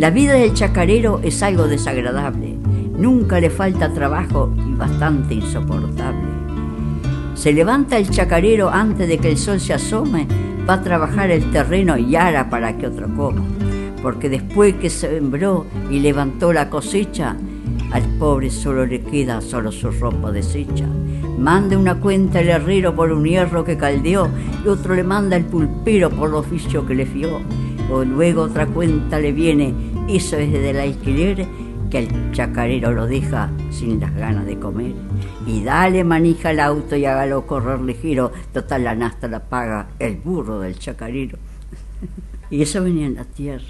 La vida del chacarero es algo desagradable. Nunca le falta trabajo y bastante insoportable. Se levanta el chacarero antes de que el sol se asome, va a trabajar el terreno y ara para que otro coma. Porque después que sembró y levantó la cosecha, al pobre solo le queda solo su ropa deshecha. Manda una cuenta el herrero por un hierro que caldeó y otro le manda el pulpero por el oficio que le fió. O luego otra cuenta le viene, eso es del alquiler, que el chacarero lo deja sin las ganas de comer. Y dale manija al auto y hágalo correr ligero, total la nafta la paga el burro del chacarero. Y eso venía en la tierra.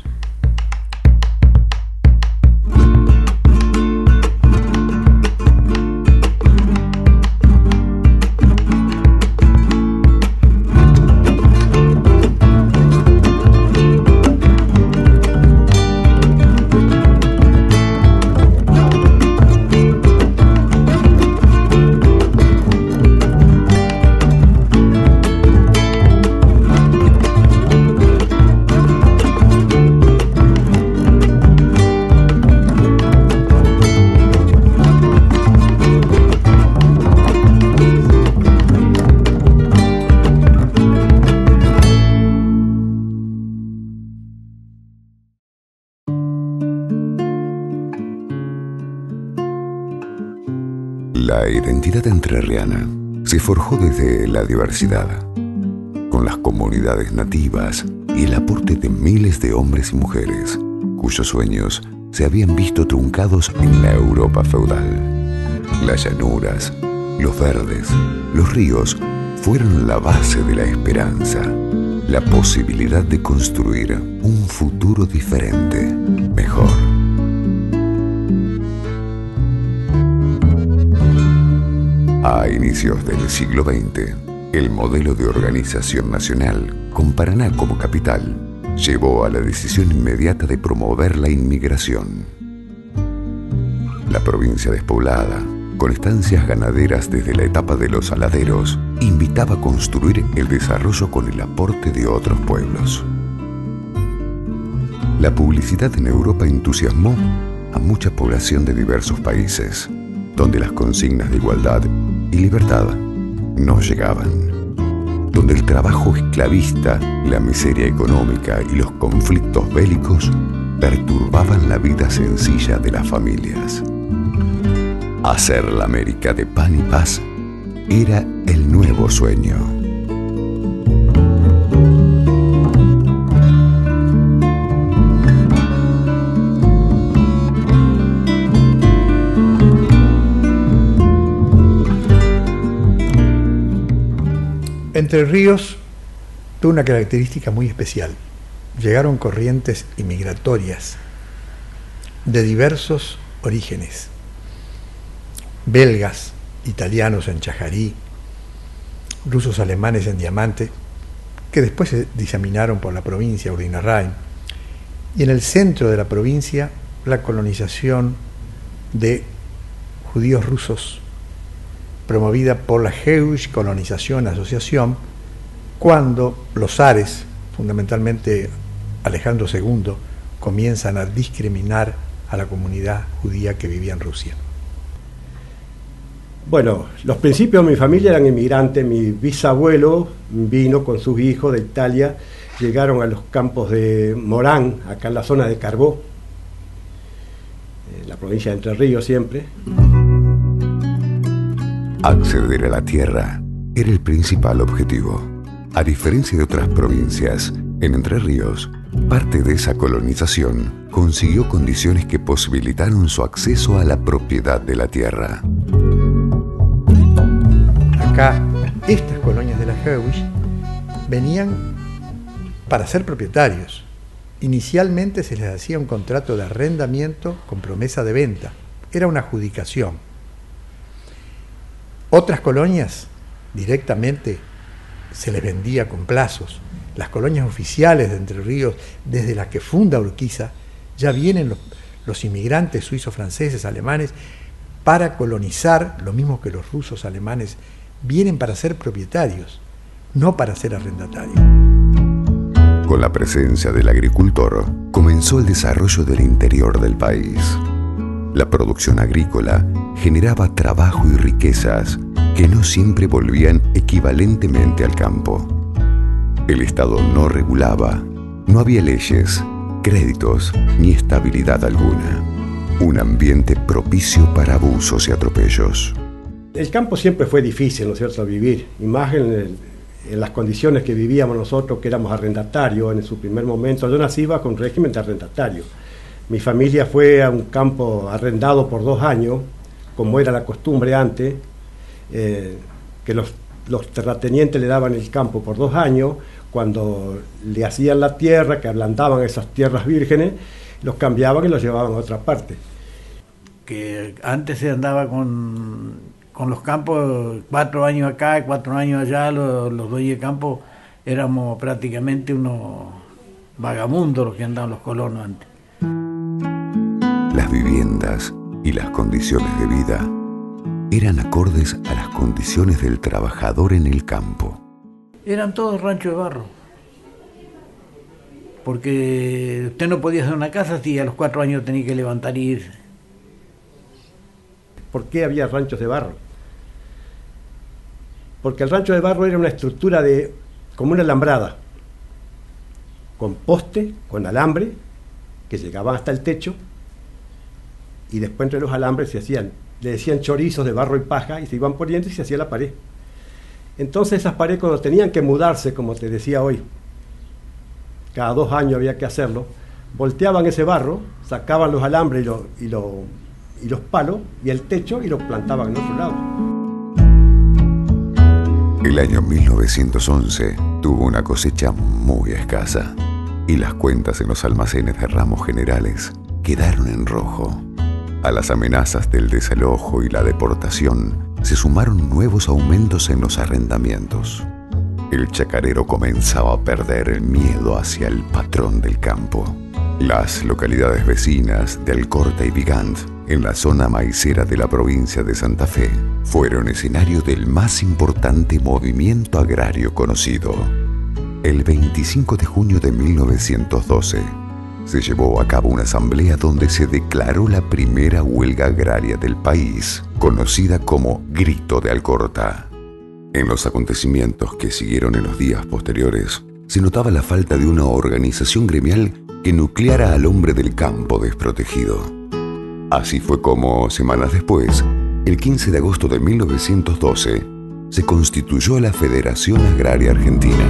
La identidad entrerriana se forjó desde la diversidad, con las comunidades nativas y el aporte de miles de hombres y mujeres, cuyos sueños se habían visto truncados en la Europa feudal. Las llanuras, los verdes, los ríos fueron la base de la esperanza, la posibilidad de construir un futuro diferente, mejor. A inicios del siglo XX, el modelo de organización nacional, con Paraná como capital, llevó a la decisión inmediata de promover la inmigración. La provincia despoblada, con estancias ganaderas desde la etapa de los saladeros, invitaba a construir el desarrollo con el aporte de otros pueblos. La publicidad en Europa entusiasmó a mucha población de diversos países, donde las consignas de igualdad y libertad no llegaban, donde el trabajo esclavista, la miseria económica y los conflictos bélicos perturbaban la vida sencilla de las familias. Hacer la América de pan y paz era el nuevo sueño. Entre Ríos tuvo una característica muy especial. Llegaron corrientes inmigratorias de diversos orígenes. Belgas, italianos en Chajarí, rusos alemanes en Diamante, que después se diseminaron por la provincia Urdinarrain. Y en el centro de la provincia, la colonización de judíos rusos, promovida por la Jewish Colonization Association, cuando los zares, fundamentalmente Alejandro II, comienzan a discriminar a la comunidad judía que vivía en Rusia. Bueno, los principios de mi familia eran inmigrantes. Mi bisabuelo vino con sus hijos de Italia, llegaron a los campos de Morán, acá en la zona de Carbó, en la provincia de Entre Ríos siempre. Acceder a la tierra era el principal objetivo. A diferencia de otras provincias, en Entre Ríos, parte de esa colonización consiguió condiciones que posibilitaron su acceso a la propiedad de la tierra. Acá, estas colonias de la Jewish venían para ser propietarios. Inicialmente se les hacía un contrato de arrendamiento con promesa de venta. Era una adjudicación. Otras colonias directamente se les vendía con plazos. Las colonias oficiales de Entre Ríos, desde las que funda Urquiza, ya vienen los inmigrantes suizos, franceses, alemanes, para colonizar, lo mismo que los rusos, alemanes, vienen para ser propietarios, no para ser arrendatarios. Con la presencia del agricultor, comenzó el desarrollo del interior del país. La producción agrícola generaba trabajo y riquezas que no siempre volvían equivalentemente al campo. El Estado no regulaba, no había leyes, créditos ni estabilidad alguna. Un ambiente propicio para abusos y atropellos. El campo siempre fue difícil, ¿no es cierto?, vivir, y más en las condiciones que vivíamos nosotros, que éramos arrendatarios en su primer momento. Yo nací bajo un régimen de arrendatario. Mi familia fue a un campo arrendado por 2 años, como era la costumbre antes, que los terratenientes le daban el campo por 2 años, cuando le hacían la tierra, que ablandaban esas tierras vírgenes, los cambiaban y los llevaban a otra parte. Que antes se andaba con los campos 4 años acá, 4 años allá, los dueños de campo éramos prácticamente unos vagabundos los que andaban los colonos antes. Las viviendas y las condiciones de vida eran acordes a las condiciones del trabajador en el campo. Eran todos ranchos de barro, porque usted no podía hacer una casa si a los 4 años tenía que levantar y irse. ¿Por qué había ranchos de barro? Porque el rancho de barro era una estructura como una alambrada, con poste, con alambre, que llegaban hasta el techo, y después entre los alambres le decían chorizos de barro y paja, y se iban poniendo y se hacía la pared. Entonces esas paredes, cuando tenían que mudarse, como te decía hoy, cada 2 años había que hacerlo, volteaban ese barro, sacaban los alambres y los palos y el techo y los plantaban en otro lado. El año 1911 tuvo una cosecha muy escasa y las cuentas en los almacenes de ramos generales quedaron en rojo. A las amenazas del desalojo y la deportación se sumaron nuevos aumentos en los arrendamientos. El chacarero comenzaba a perder el miedo hacia el patrón del campo. Las localidades vecinas de Alcorta y Vigant, en la zona maicera de la provincia de Santa Fe, fueron escenario del más importante movimiento agrario conocido. El 25 de junio de 1912 se llevó a cabo una asamblea donde se declaró la primera huelga agraria del país, conocida como Grito de Alcorta. En los acontecimientos que siguieron en los días posteriores, se notaba la falta de una organización gremial que nucleara al hombre del campo desprotegido. Así fue como, semanas después, el 15 de agosto de 1912, se constituyó la Federación Agraria Argentina.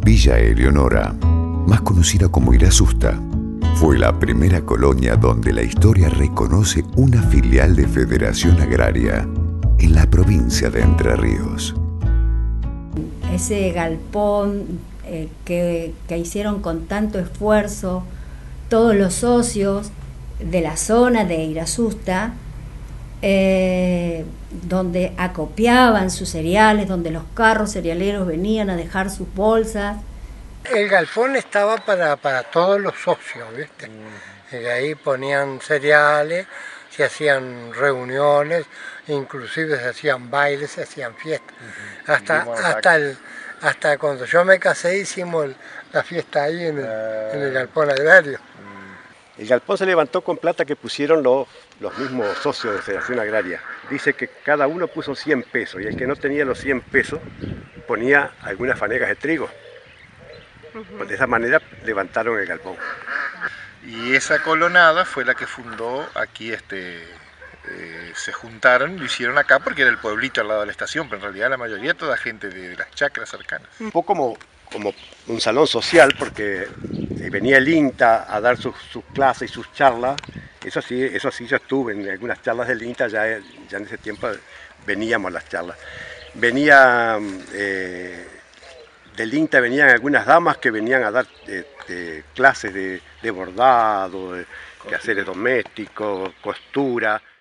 Villa Eleonora, más conocida como Irasusta, fue la primera colonia donde la historia reconoce una filial de Federación Agraria en la provincia de Entre Ríos. Ese galpón que hicieron con tanto esfuerzo todos los socios de la zona de Irasusta, donde acopiaban sus cereales, donde los carros cerealeros venían a dejar sus bolsas. El galpón estaba para todos los socios, ¿viste? Y ahí ponían cereales, se hacían reuniones, inclusive se hacían bailes, se hacían fiestas. Hasta cuando yo me casé hicimos la fiesta ahí en el galpón agrario. El galpón se levantó con plata que pusieron los mismos socios de Federación Agraria. Dice que cada uno puso 100 pesos y el que no tenía los 100 pesos ponía algunas fanegas de trigo. De esa manera levantaron el galpón. Y esa colonada fue la que fundó aquí, se juntaron, lo hicieron acá porque era el pueblito al lado de la estación, pero en realidad la mayoría toda gente de las chacras cercanas. Un poco como un salón social, porque venía el INTA a dar sus clases y sus charlas. Eso sí, yo estuve en algunas charlas del INTA, ya en ese tiempo veníamos a las charlas. Del INTA venían algunas damas que venían a dar clases de bordado, de quehaceres domésticos, costura.